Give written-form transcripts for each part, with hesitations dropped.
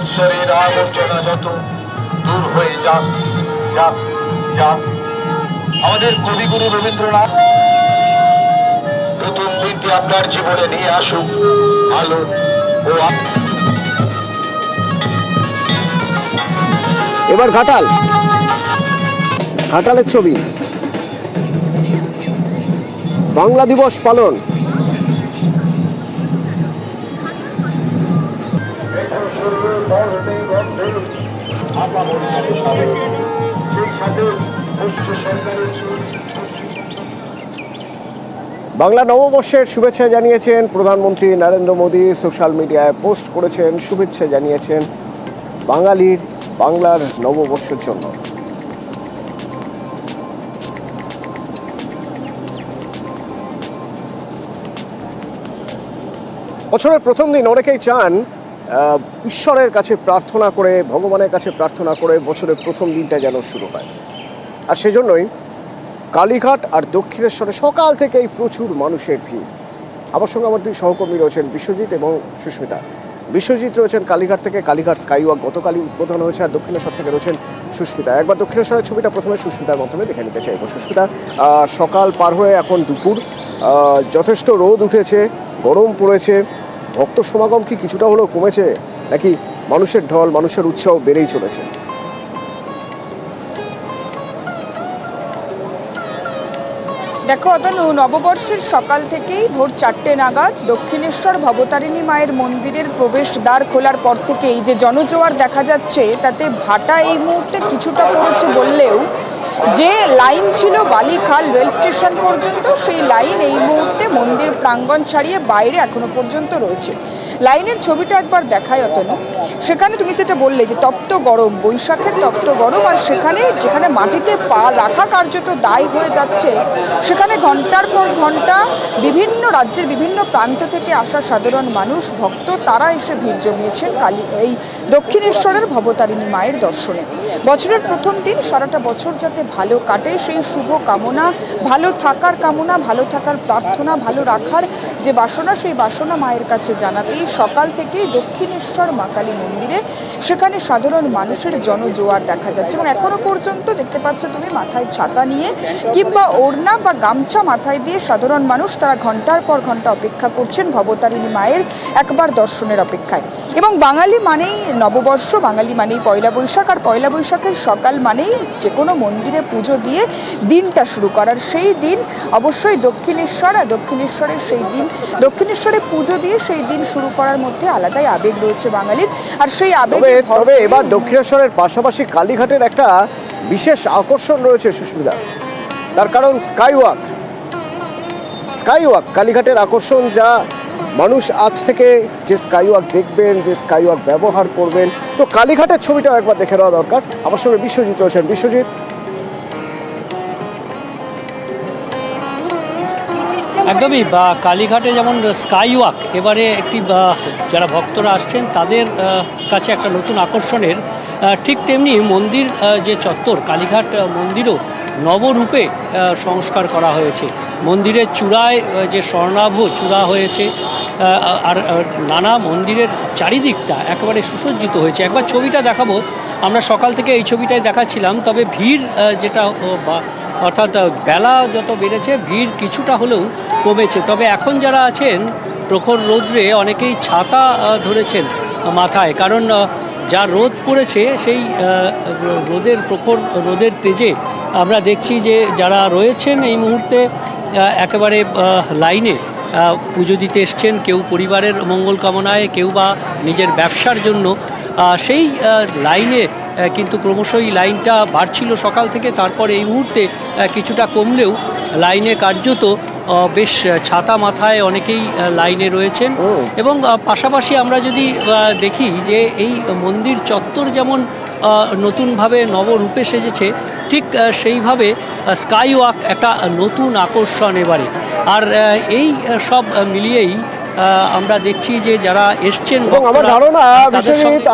সংসারের আলোচনা যত দূর হয়ে যাক যাক যাক। আমাদের কবিগুরু রবীন্দ্রনাথ প্রথম দিনটি আপনার জীবনে নিয়ে আসুক আলো ও এবার ঘাটালের ছবি। বাংলা দিবস পালন। বাংলা নববর্ষের শুভেচ্ছা জানিয়েছেন প্রধানমন্ত্রী নরেন্দ্র মোদী। সোশ্যাল মিডিয়ায় পোস্ট করেছেন, শুভেচ্ছা জানিয়েছেন বাংলার নববর্ষের জন্য। বছরের প্রথম দিন অনেকেই চান ঈশ্বরের কাছে প্রার্থনা করে, ভগবানের কাছে প্রার্থনা করে বছরের প্রথম দিনটা যেন শুরু হয়। আর সেজন্যই কালীঘাট আর দক্ষিণেশ্বরে সকাল থেকেই প্রচুর মানুষের ভিড়। আমার সঙ্গে আমার দুই সহকর্মী রয়েছেন, বিশ্বজিৎ এবং সুস্মিতা। বিশ্বজিৎ রয়েছেন কালীঘাট থেকে, কালীঘাট স্কাইওয়াক গতকালই উদ্বোধন হয়েছে। আর দক্ষিণেশ্বর থেকে রয়েছেন সুস্মিতা। একবার দক্ষিণেশ্বরের ছবিটা প্রথমে সুস্মিতার মাধ্যমে দেখে নিতে চাইব। সুস্মিতা, সকাল পার হয়ে এখন দুপুর, যথেষ্ট রোদ উঠেছে, গরম পড়েছে, ভক্ত সমাগম কি কিছুটা হলেও কমেছে, নাকি মানুষের ঢল, মানুষের উৎসাহ বেড়েই চলেছে? দেখো অতনু, নববর্ষের সকাল থেকেই ভোর 4টে নাগাদ দক্ষিণেশ্বর ভবতারিণী মায়ের মন্দিরের প্রবেশ দ্বার খোলার পর থেকেই যে জনজোয়ার দেখা যাচ্ছে, তাতে ভাটা এই মুহূর্তে কিছুটা পড়েছে বললেও যে লাইন ছিল বালিখাল রেল স্টেশন পর্যন্ত, সেই লাইন এই মুহূর্তে মন্দির প্রাঙ্গণ ছাড়িয়ে বাইরে এখনো পর্যন্ত রয়েছে। লাইনের ছবিটা একবার দেখায় অতনু। সেখানে তুমি যেটা বললে যে তপ্ত গরম, বৈশাখের তপ্ত গরম, আর সেখানে যেখানে মাটিতে পা রাখা কার্যত দায় হয়ে যাচ্ছে, সেখানে ঘন্টার পর ঘন্টা বিভিন্ন রাজ্যের বিভিন্ন প্রান্ত থেকে আসা সাধারণ মানুষ, ভক্ত, তারা এসে ভিড় জমিয়েছেন এই দক্ষিণেশ্বরের ভবতারিণী মায়ের দর্শনে। বছরের প্রথম দিন, সারাটা বছর যাতে ভালো কাটে সেই শুভ কামনা, ভালো থাকার কামনা, ভালো থাকার প্রার্থনা, ভালো রাখার যে বাসনা, সেই বাসনা মায়ের কাছে জানাতেই সকাল থেকেই দক্ষিণেশ্বর মা কালী মন্দিরে সেখানে সাধারণ মানুষের জনজোয়ার দেখা যাচ্ছে। এবং এখনো পর্যন্ত দেখতে পাচ্ছ তুমি, মাথায় ছাতা নিয়ে কিংবা ওড়না বা গামছা মাথায় দিয়ে সাধারণ মানুষ তারা ঘন্টার পর ঘন্টা অপেক্ষা করছেন ভবতারিণী মায়ের একবার দর্শনের অপেক্ষায়। এবং বাঙালি মানেই নববর্ষ, বাঙালি মানেই পয়লা বৈশাখ, আর পয়লা বৈশাখের সকাল মানেই যে কোনো মন্দিরে পুজো দিয়ে দিনটা শুরু করার। সেই দিন অবশ্যই দক্ষিণেশ্বর, আর দক্ষিণেশ্বরের সেই দিন, দক্ষিণেশ্বরে পুজো দিয়ে সেই দিন শুরু করার মধ্যে আলাদাই আবেগ রয়েছে বাঙালির। আর সেই আবেগে তবে এবার দক্ষিণেশ্বরের পাশাপাশি কালীঘাটের একটা বিশেষ আকর্ষণ রয়েছে সুস্মিতা। তার কারণ স্কাইওয়াক কালীঘাটের আকর্ষণ। যা মানুষ আজ থেকে যে স্কাইওয়াক দেখবেন, যে স্কাইওয়াক ব্যবহার করবেন, তো কালীঘাটের ছবিটাও একবার দেখে নেওয়া দরকার। আমার সঙ্গে বিশ্বজিৎ রয়েছেন। বিশ্বজিৎ, একদমই কালীঘাটে যেমন স্কাইওয়াক এবারে একটি যারা ভক্তরা আসছেন তাদের কাছে একটা নতুন আকর্ষণের, ঠিক তেমনি মন্দির যে চত্বর, কালীঘাট মন্দিরও নবরূপে সংস্কার করা হয়েছে। মন্দিরের চূড়ায় যে স্বর্ণাভ চূড়া হয়েছে, আর নানা মন্দিরের চারিদিকটা একেবারে সুসজ্জিত হয়েছে। একবার ছবিটা দেখাবো, আমরা সকাল থেকে এই ছবিটাই দেখাচ্ছিলাম। তবে ভিড় যেটা, অর্থাৎ বেলা যত বেড়েছে ভিড় কিছুটা হলেও কমেছে। তবে এখন যারা আছেন প্রখর রৌদ্রে, অনেকেই ছাতা ধরেছেন মাথায়, কারণ যা রোদ পড়েছে সেই প্রখর রোদের তেজে আমরা দেখছি যে যারা রয়েছেন এই মুহূর্তে একেবারে লাইনে পুজো দিতে এসছেন, কেউ পরিবারের মঙ্গল কামনায়, কেউ বা নিজের ব্যবসার জন্য। সেই লাইনে কিন্তু ক্রমশই লাইনটা বাড়ছিল সকাল থেকে, তারপর এই মুহূর্তে কিছুটা কমলেও লাইনে কার্যত বেশ ছাতা মাথায় অনেকেই লাইনে রয়েছেন। এবং পাশাপাশি আমরা যদি দেখি যে এই মন্দির চত্বর যেমন নতুনভাবে নবরূপে সেজেছে, ঠিক সেইভাবে স্কাইওয়াক একটা নতুন আকর্ষণ এবারে। আর এই সব মিলিয়েই আমরা দেখছি যে যারা এসছেন, আমার ধারণা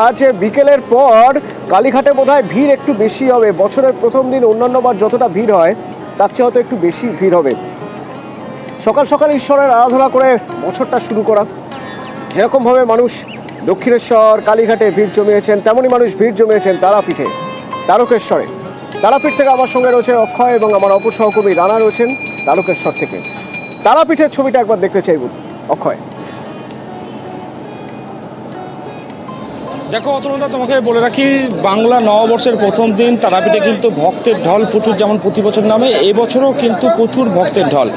আজ বিকেলের পর কালীঘাটে বোধহয় ভিড় একটু বেশি হবে। বছরের প্রথম দিন অন্যান্যবার যতটা ভিড় হয় তার চেয়ে হয়তো একটু বেশি ভিড় হবে। সকাল সকাল ঈশ্বরের আরাধনা করে বছরটা শুরু করা, যেরকমভাবে মানুষ দক্ষিণেশ্বর কালীঘাটে ভিড় জমিয়েছেন, তেমনই মানুষ ভিড় জমিয়েছেন তারাপীঠে, তারকেশ্বরে। তারাপীঠ থেকে আমার সঙ্গে রয়েছে অক্ষয় এবং আমার অপর সহকর্মী রানা রয়েছেন তারকেশ্বর থেকে। তারাপীঠের ছবিটা একবার দেখতে চাইব অক্ষয়। দেখো অতনুদা, তোমাকে বলে রাখি, বাংলা নববর্ষের প্রথম দিন তারাপীঠে কিন্তু ভক্তের ঢল প্রচুর, যেমন প্রতি বছর নামে এবছরও কিন্তু প্রচুর ভক্তের ঢল।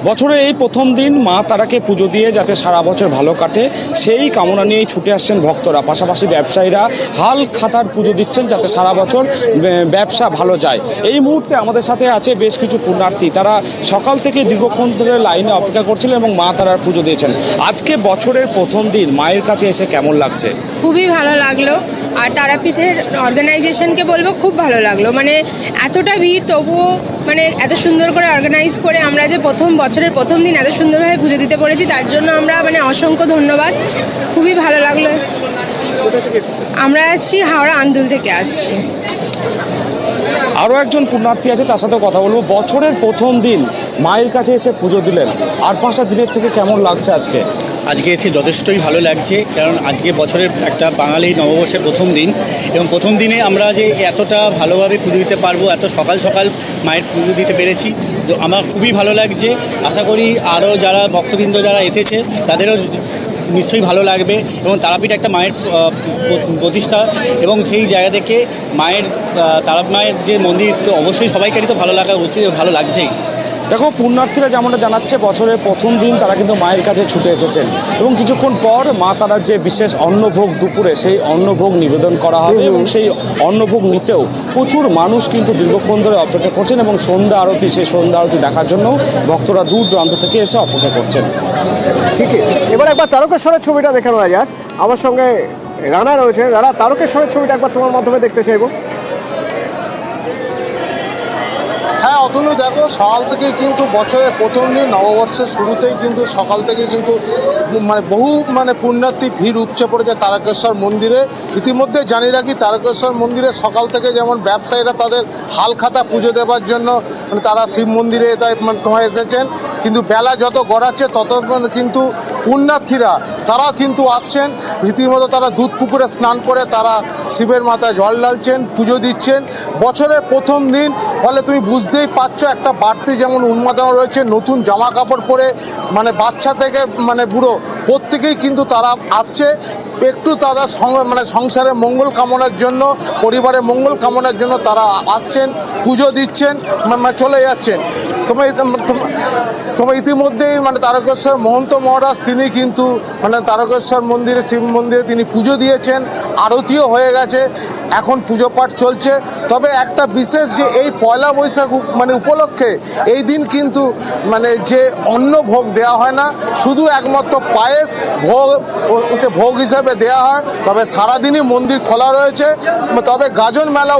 বছরের এই প্রথম দিন মা তারাকে পুজো দিয়ে যাতে সারা বছর ভালো কাটে সেই কামনা নিয়েই ছুটে আসছেন ভক্তরা। পাশাপাশি ব্যবসায়ীরা হাল খাতার পুজো দিচ্ছেন যাতে সারা বছর ব্যবসা ভালো যায়। এই মুহূর্তে আমাদের সাথে আছে বেশ কিছু পুণ্যার্থী, তারা সকাল থেকে দীর্ঘক্ষণ ধরে লাইনে অপেক্ষা করছিলেন এবং মা তারার পুজো দিয়েছেন। আজকে বছরের প্রথম দিন মায়ের কাছে এসে কেমন লাগছে? খুবই ভালো লাগলো, আর তারাপীঠের অর্গানাইজেশনকে বলবো খুব ভালো লাগলো। মানে এতটা ভিড় তবুও মানে এত সুন্দর করে অর্গানাইজ করে আমরা যে বছরের প্রথম দিন এত সুন্দরভাবে পুজো দিতে পেরেছি, তার জন্য আমরা মানে অসংখ্য ধন্যবাদ। খুবই ভালো লাগলো। আমরা আসছি হাওড়া আন্দুল থেকে আসছি। আরও একজন পুণ্যার্থী আছে, তার সাথে কথা বলবো। বছরের প্রথম দিন মায়ের কাছে এসে পুজো দিলেন, আর 5টা দিনের থেকে কেমন লাগছে আজকে? আজকে এসে যথেষ্টই ভালো লাগছে, কারণ আজকে বছরের একটা বাঙালি নববর্ষের প্রথম দিন, এবং প্রথম দিনে আমরা যে এতটা ভালোভাবে পুজো দিতে পারবো, এত সকাল সকাল মায়ের পুজো দিতে পেরেছি, তো আমার খুবই ভালো লাগছে। আশা করি আরও যারা ভক্তবৃন্দ যারা এসেছে তাদেরও নিশ্চয়ই ভালো লাগবে। এবং তারাপীঠ একটা মায়ের প্রতিষ্ঠা, এবং সেই জায়গা থেকে মায়ের তারা মায়ের যে মন্দির, তো অবশ্যই সবাইকারই তো ভালো লাগা উচিত, ভালো লাগছেই। দেখো, পুণ্যার্থীরা যেমনটা জানাচ্ছে বছরের প্রথম দিন তারা কিন্তু মায়ের কাছে ছুটে এসেছেন, এবং কিছুক্ষণ পর মা তারার যে বিশেষ অন্নভোগ দুপুরে সেই অন্নভোগ নিবেদন করা হবে, এবং সেই অন্নভোগ নিতেও প্রচুর মানুষ কিন্তু দীর্ঘক্ষণ ধরে অপেক্ষা করছেন, এবং সন্ধ্যা আরতি, সেই সন্ধ্যা আরতি দেখার জন্য ভক্তরা দূর দূরান্ত থেকে এসে অপেক্ষা করছেন। ঠিকই, এবার একবার তারকেশ্বরের ছবিটা দেখানো যাক। আমার সঙ্গে রানা রয়েছে। রানা, তারকেশ্বরের ছবিটা একবার তোমার মাধ্যমে দেখতে চাইবো। হ্যাঁ অতনু, দেখো সকাল থেকেই কিন্তু বছরের প্রথম দিন নববর্ষের শুরুতেই কিন্তু সকাল থেকে কিন্তু বহু পুণ্যার্থী ভিড় উপচে পড়েছে তারকেশ্বর মন্দিরে। ইতিমধ্যে জানিয়ে রাখি, তারকেশ্বর মন্দিরে সকাল থেকে যেমন ব্যবসায়ীরা তাদের হালখাতা পুজো দেওয়ার জন্য তারা শিব মন্দিরে তোমার এসেছেন, কিন্তু বেলা যত গড়াচ্ছে তত কিন্তু পুণ্যার্থীরা তারাও কিন্তু আসছেন। রীতিমতো তারা দুধ পুকুরে স্নান করে তারা শিবের মাথায় জল ঢালছেন, পুজো দিচ্ছেন। বছরের প্রথম দিন, ফলে তুমি বুঝতেই পারছো একটা বাড়তি যেমন উন্মাদনা রয়েছে। নতুন জামা কাপড় পরে বাচ্চা থেকে বুড়ো প্রত্যেকেই কিন্তু তারা আসছে একটু তারা সংসারে মঙ্গল কামনার জন্য, পরিবারের মঙ্গল কামনার জন্য তারা আসছেন, পুজো দিচ্ছেন, চলে যাচ্ছেন। তোমার ইতিমধ্যেই তারকেশ্বর মহন্ত মহারাজ তিনি কিন্তু তারকেশ্বর মন্দিরে, শিব মন্দিরে তিনি পুজো দিয়েছেন, আরতিও হয়ে গেছে, এখন পুজো পাঠ চলছে। তবে একটা বিশেষ যে এই পয়লা বৈশাখ উপলক্ষে এই দিন কিন্তু যে অন্ন ভোগ দেওয়া হয় না, শুধু একমাত্র পায়েস ভোগ হিসাবে দেওয়া হয়। তবে সারাদিনই মন্দির খোলা রয়েছে। তবে গাজন মেলা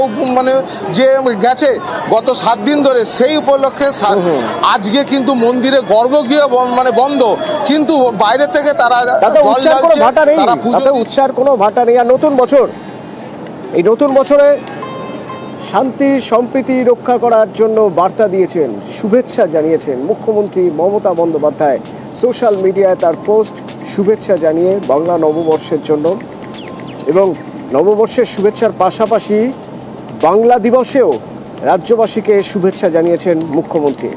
যে গেছে গত 7 দিন ধরে, সেই উপলক্ষে আজকে কিন্তু মন্দিরে গর্ভগৃহ বন্ধ, কিন্তু বাইরে থেকে তারা উৎসাহের কোনো ভাটা নেই। আর নতুন বছর, এই নতুন বছরে শান্তি সম্প্রীতি রক্ষা করার জন্য বার্তা দিয়েছেন, শুভেচ্ছা জানিয়েছেন মুখ্যমন্ত্রী মমতা বন্দ্যোপাধ্যায়। সোশ্যাল মিডিয়ায় তার পোস্ট শুভেচ্ছা জানিয়ে বাংলা নববর্ষের জন্য, এবং নববর্ষের শুভেচ্ছার পাশাপাশি বাংলা দিবসেও রাজ্যবাসীকে শুভেচ্ছা জানিয়েছেন মুখ্যমন্ত্রী।